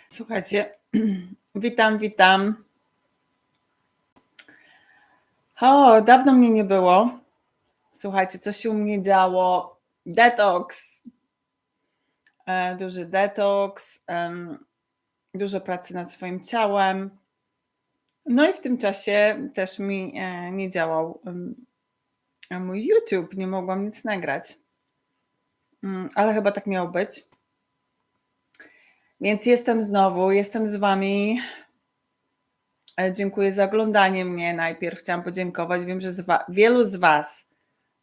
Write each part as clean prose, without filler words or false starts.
Słuchajcie, witam. O, dawno mnie nie było. Słuchajcie, co się u mnie działo? Detoks. Duży detoks, dużo pracy nad swoim ciałem. No i w tym czasie też mi nie działał mój YouTube, nie mogłam nic nagrać. Ale chyba tak miało być. Więc jestem z wami. Dziękuję za oglądanie mnie. Najpierw chciałam podziękować. Wiem, że wielu z was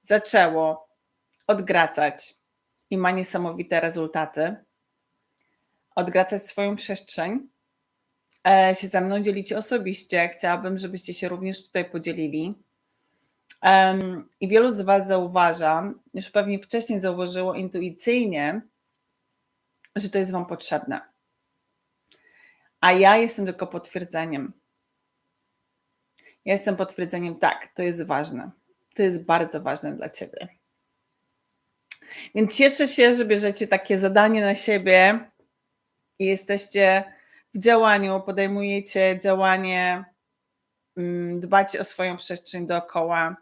zaczęło odgracać i ma niesamowite rezultaty. Odgracać swoją przestrzeń. Się ze mną dzielicie osobiście. Chciałabym, żebyście się również tutaj podzielili. I wielu z was zauważa, już pewnie wcześniej zauważyło intuicyjnie, że to jest wam potrzebne. A ja jestem tylko potwierdzeniem. Ja jestem potwierdzeniem, tak, to jest ważne. To jest bardzo ważne dla ciebie. Więc cieszę się, że bierzecie takie zadanie na siebie i jesteście w działaniu, podejmujecie działanie, dbacie o swoją przestrzeń dookoła.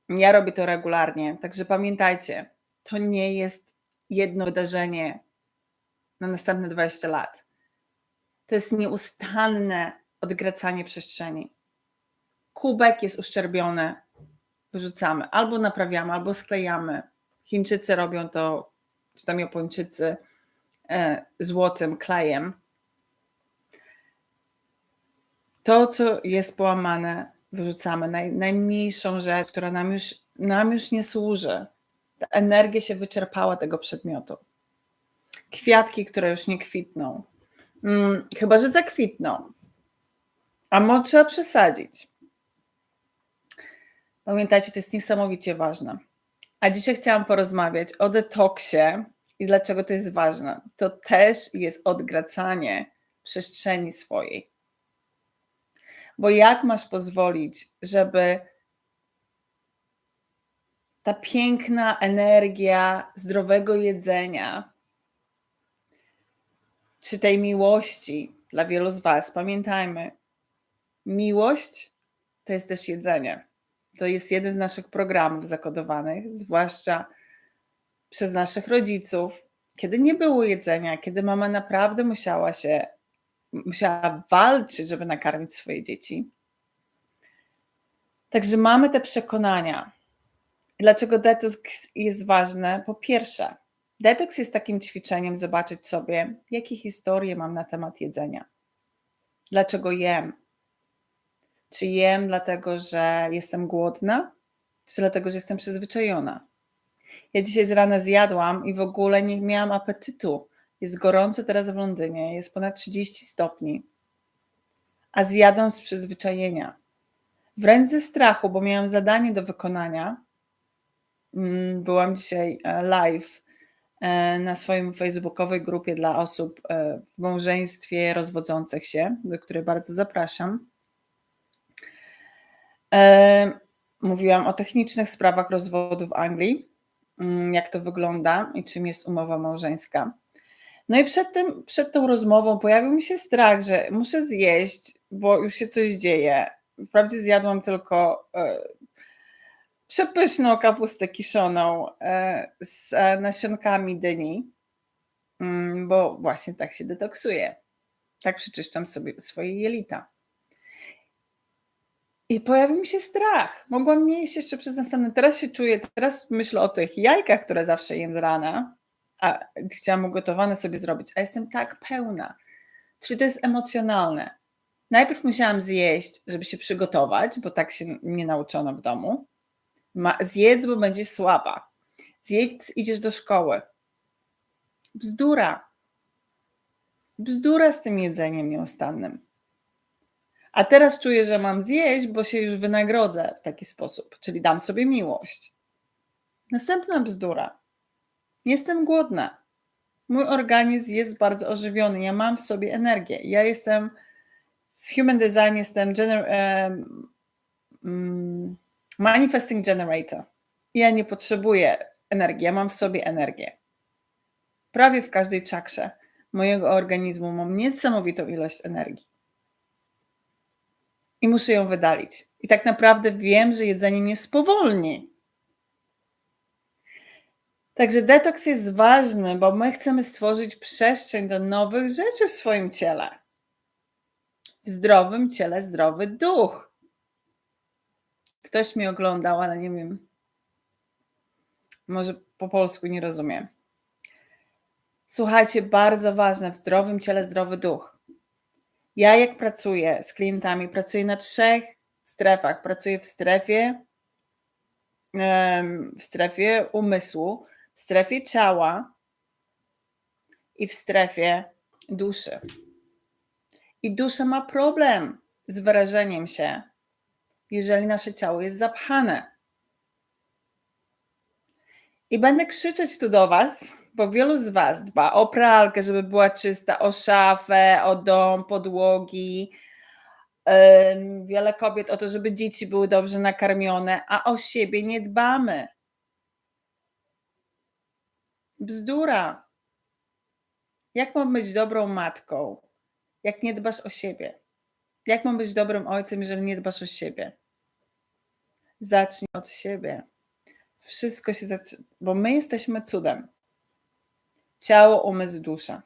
Ja robię to regularnie, także pamiętajcie, to nie jest jedno wydarzenie na następne 20 lat. To jest nieustanne odgracanie przestrzeni. Kubek jest uszczerbiony, wyrzucamy, albo naprawiamy, albo sklejamy. Chińczycy robią to, czy tam Japończycy, złotym klejem. To, co jest połamane, wyrzucamy. Najmniejszą rzecz, która nam już nie służy. Ta energia się wyczerpała tego przedmiotu. Kwiatki, które już nie kwitną. Chyba że zakwitną. A może trzeba przesadzić. Pamiętajcie, to jest niesamowicie ważne. A dzisiaj chciałam porozmawiać o detoksie i dlaczego to jest ważne. To też jest odgracanie przestrzeni swojej. Bo jak masz pozwolić, żeby ta piękna energia zdrowego jedzenia, czy tej miłości dla wielu z was, pamiętajmy, miłość to jest też jedzenie. To jest jeden z naszych programów zakodowanych, zwłaszcza przez naszych rodziców, kiedy nie było jedzenia, kiedy mama naprawdę musiała walczyć, żeby nakarmić swoje dzieci. Także mamy te przekonania. Dlaczego detoks jest ważny? Po pierwsze, detoks jest takim ćwiczeniem zobaczyć sobie, jakie historie mam na temat jedzenia. Dlaczego jem? Czy jem dlatego, że jestem głodna? Czy dlatego, że jestem przyzwyczajona? Ja dzisiaj z rana zjadłam i w ogóle nie miałam apetytu. Jest gorąco teraz w Londynie, jest ponad 30 stopni. A zjadłam z przyzwyczajenia. Wręcz ze strachu, bo miałam zadanie do wykonania. Byłam dzisiaj live na swoim facebookowej grupie dla osób w małżeństwie rozwodzących się, do której bardzo zapraszam. Mówiłam o technicznych sprawach rozwodu w Anglii, jak to wygląda i czym jest umowa małżeńska. No i przed tą rozmową pojawił mi się strach, że muszę zjeść, bo już się coś dzieje. Wprawdzie zjadłam tylko przepyszną kapustę kiszoną z nasionkami dyni, bo właśnie tak się detoksuję. Tak przeczyszczam sobie swoje jelita. I pojawił mi się strach. Mogłam nie jeść jeszcze przez następne. Teraz myślę o tych jajkach, które zawsze jem z rana, a chciałam ugotowane sobie zrobić, a jestem tak pełna. Czyli to jest emocjonalne. Najpierw musiałam zjeść, żeby się przygotować, bo tak się mnie nauczono w domu. Zjedz, bo będziesz słaba. Zjedz, idziesz do szkoły. Bzdura. Bzdura z tym jedzeniem nieustannym. A teraz czuję, że mam zjeść, bo się już wynagrodzę w taki sposób, czyli dam sobie miłość. Następna bzdura. Jestem głodna. Mój organizm jest bardzo ożywiony. Ja mam w sobie energię. Ja jestem z Human Design, jestem Manifesting Generator. Ja nie potrzebuję energii, ja mam w sobie energię. Prawie w każdej czakrze. mojego organizmu mam niesamowitą ilość energii. I muszę ją wydalić. I tak naprawdę wiem, że jedzenie mnie spowolni. Także detoks jest ważny, bo my chcemy stworzyć przestrzeń do nowych rzeczy w swoim ciele. W zdrowym ciele zdrowy duch. Ktoś mnie oglądał, ale nie wiem. Może po polsku nie rozumiem. Słuchajcie, bardzo ważne, w zdrowym ciele zdrowy duch. Ja jak pracuję z klientami, pracuję na 3 strefach. Pracuję w strefie umysłu, w strefie ciała i w strefie duszy. I dusza ma problem z wyrażeniem się, jeżeli nasze ciało jest zapchane. I będę krzyczeć tu do was, bo wielu z was dba o pralkę, żeby była czysta, o szafę, o dom, podłogi. Wiele kobiet o to, żeby dzieci były dobrze nakarmione, a o siebie nie dbamy. Bzdura. Jak mam być dobrą matką, jak nie dbasz o siebie? Jak mam być dobrym ojcem, jeżeli nie dbasz o siebie? Zacznij od siebie. Wszystko się zaczyna, bo my jesteśmy cudem. Ciało, umysł, dusza.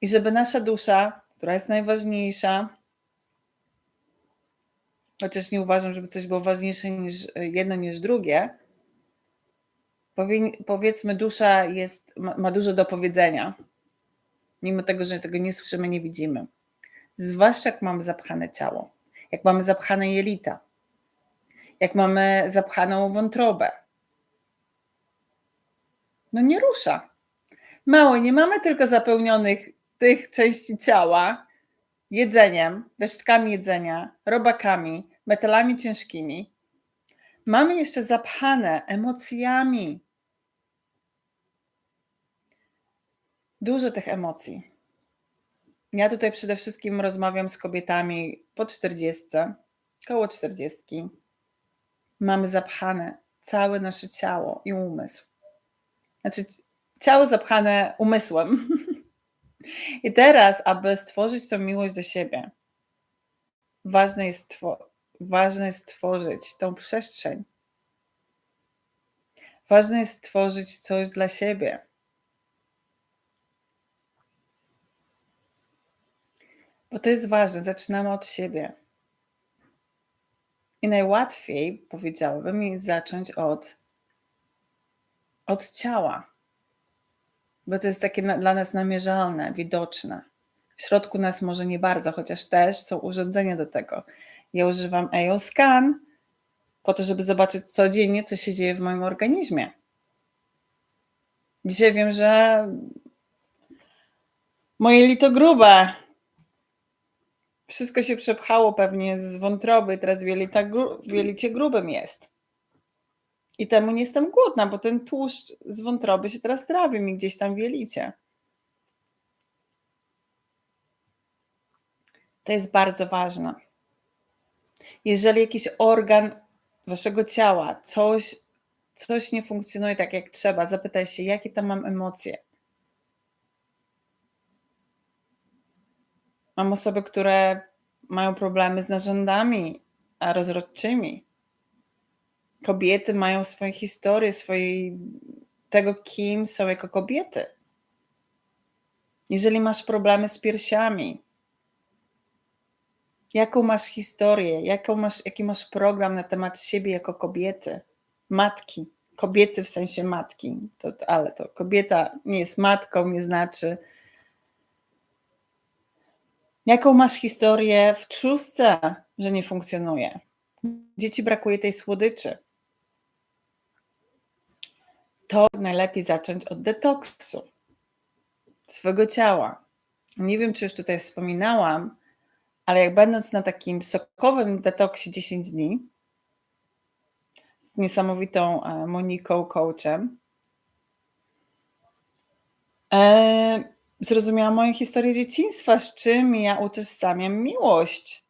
I żeby nasza dusza, która jest najważniejsza, chociaż nie uważam, żeby coś było ważniejsze niż jedno niż drugie, powiedzmy, dusza ma dużo do powiedzenia, mimo tego, że tego nie słyszymy, nie widzimy. Zwłaszcza jak mamy zapchane ciało, jak mamy zapchane jelita, jak mamy zapchaną wątrobę. No nie rusza. Mało, nie mamy tylko zapełnionych tych części ciała jedzeniem, resztkami jedzenia, robakami, metalami ciężkimi. Mamy jeszcze zapchane emocjami. Dużo tych emocji. Ja tutaj przede wszystkim rozmawiam z kobietami po 40, koło 40. Mamy zapchane całe nasze ciało i umysł. Znaczy, ciało zapchane umysłem. I teraz, aby stworzyć tą miłość do siebie, ważne jest stworzyć tą przestrzeń. Ważne jest stworzyć coś dla siebie. Bo to jest ważne, zaczynamy od siebie. I najłatwiej, powiedziałabym, jest zacząć od ciała. Bo to jest takie dla nas namierzalne, widoczne. W środku nas może nie bardzo, chociaż też są urządzenia do tego. Ja używam EO Scan po to, żeby zobaczyć codziennie, co się dzieje w moim organizmie. Dzisiaj wiem, że moje jelito grube. Wszystko się przepchało pewnie z wątroby, teraz w jelicie grubym jest. I temu nie jestem głodna, bo ten tłuszcz z wątroby się teraz trawi mi gdzieś tam w jelicie. To jest bardzo ważne. Jeżeli jakiś organ waszego ciała, coś nie funkcjonuje tak jak trzeba, zapytaj się, jakie tam mam emocje. Mam osoby, które mają problemy z narządami rozrodczymi. Kobiety mają swoje historie, tego, kim są jako kobiety. Jeżeli masz problemy z piersiami, jaką masz historię, jaki masz program na temat siebie jako kobiety, matki, kobiety w sensie matki, ale to kobieta nie jest matką, nie znaczy. Jaką masz historię w trzustce, że nie funkcjonuje? Gdzie ci brakuje tej słodyczy? To najlepiej zacząć od detoksu swojego ciała. Nie wiem, czy już tutaj wspominałam, ale jak będąc na takim sokowym detoksie 10 dni z niesamowitą Moniką, coachem, zrozumiałam moją historię dzieciństwa, z czym ja utożsamiam miłość.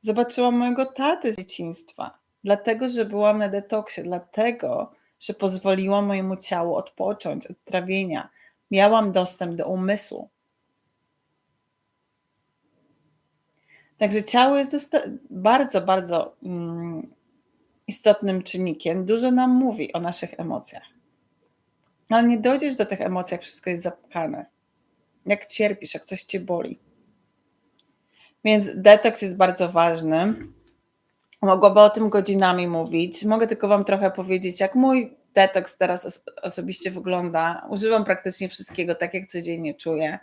Zobaczyłam mojego taty z dzieciństwa, dlatego, że byłam na detoksie, dlatego, że pozwoliłam mojemu ciału odpocząć od trawienia, Miałam dostęp do umysłu. Także ciało jest bardzo, bardzo istotnym czynnikiem. Dużo nam mówi o naszych emocjach. Ale nie dojdziesz do tych emocji, jak wszystko jest zapchane. Jak cierpisz, jak coś cię boli. Więc detoks jest bardzo ważny. Mogłaby o tym godzinami mówić. Mogę tylko wam trochę powiedzieć, jak mój detoks teraz osobiście wygląda. Używam praktycznie wszystkiego, tak jak codziennie czuję.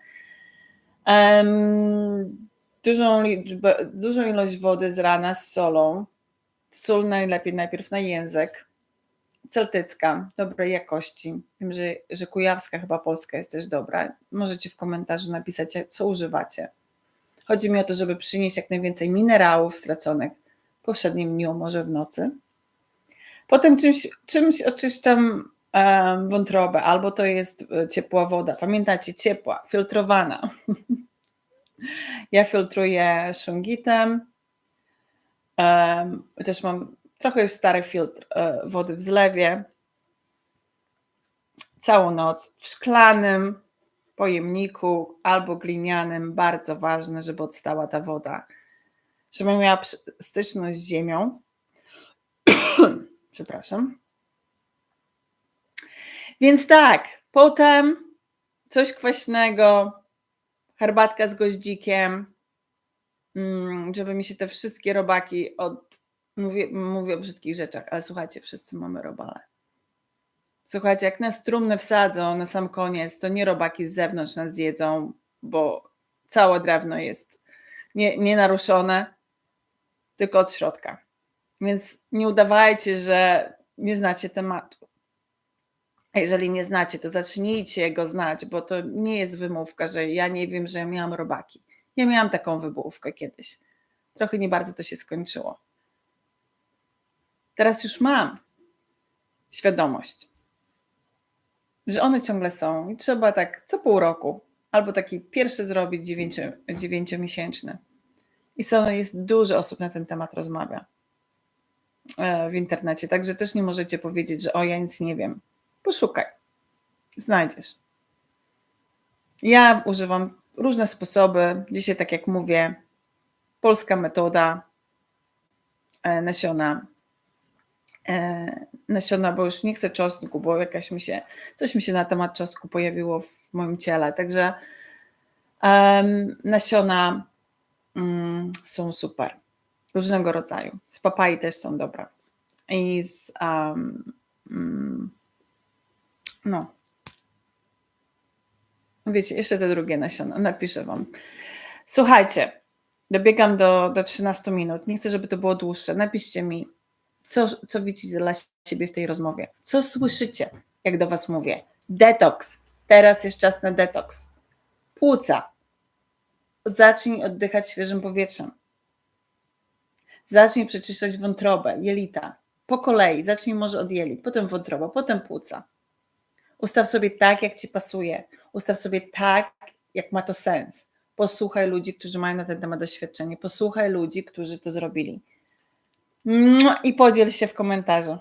Dużą ilość wody z rana z solą. Sól najlepiej najpierw na język. Celtycka, dobrej jakości. Wiem, że kujawska chyba polska jest też dobra. Możecie w komentarzu napisać, co używacie. Chodzi mi o to, żeby przynieść jak najwięcej minerałów straconych w poprzednim dniu, może w nocy. Potem czymś oczyszczam wątrobę, albo to jest ciepła woda. Pamiętacie, ciepła, filtrowana. Ja filtruję szungitem. Też mam trochę już stary filtr wody w zlewie. Całą noc w szklanym pojemniku albo glinianym. Bardzo ważne, żeby odstała ta woda. Żebym miała styczność z ziemią. Przepraszam. Więc tak, potem coś kwaśnego, herbatka z goździkiem, żeby mi się te wszystkie robaki mówię o brzydkich rzeczach, ale słuchajcie, wszyscy mamy robale. Słuchajcie, jak nas w trumnę wsadzą na sam koniec, to nie robaki z zewnątrz nas zjedzą, bo całe drewno jest nienaruszone, tylko od środka. Więc nie udawajcie, że nie znacie tematu. A jeżeli nie znacie, to zacznijcie go znać, bo to nie jest wymówka, że ja nie wiem, że ja miałam robaki. Ja miałam taką wymówkę kiedyś. Trochę nie bardzo to się skończyło. Teraz już mam świadomość, że one ciągle są i trzeba tak co pół roku albo taki pierwszy zrobić 9-miesięczny. I jest dużo osób na ten temat rozmawia w internecie, także też nie możecie powiedzieć, że ja nic nie wiem. Poszukaj, znajdziesz. Ja używam różne sposoby. Dzisiaj, tak jak mówię, polska metoda, nasiona, bo już nie chcę czosnku, bo coś mi się na temat czosnku pojawiło w moim ciele. Także nasiona są super. Różnego rodzaju. Z papai też są dobre. I wiecie, jeszcze te drugie nasiona. Napiszę wam. Słuchajcie, dobiegam do 13 minut. Nie chcę, żeby to było dłuższe. Napiszcie mi, co widzicie dla siebie w tej rozmowie. Co słyszycie, jak do was mówię? Detoks. Teraz jest czas na detoks. Płuca. Zacznij oddychać świeżym powietrzem. Zacznij przeczyszczać wątrobę, jelita. Po kolei. Zacznij może od jelit, potem wątroba, potem płuca. Ustaw sobie tak, jak ci pasuje. Ustaw sobie tak, jak ma to sens. Posłuchaj ludzi, którzy mają na ten temat doświadczenie. Posłuchaj ludzi, którzy to zrobili. I podziel się w komentarzu.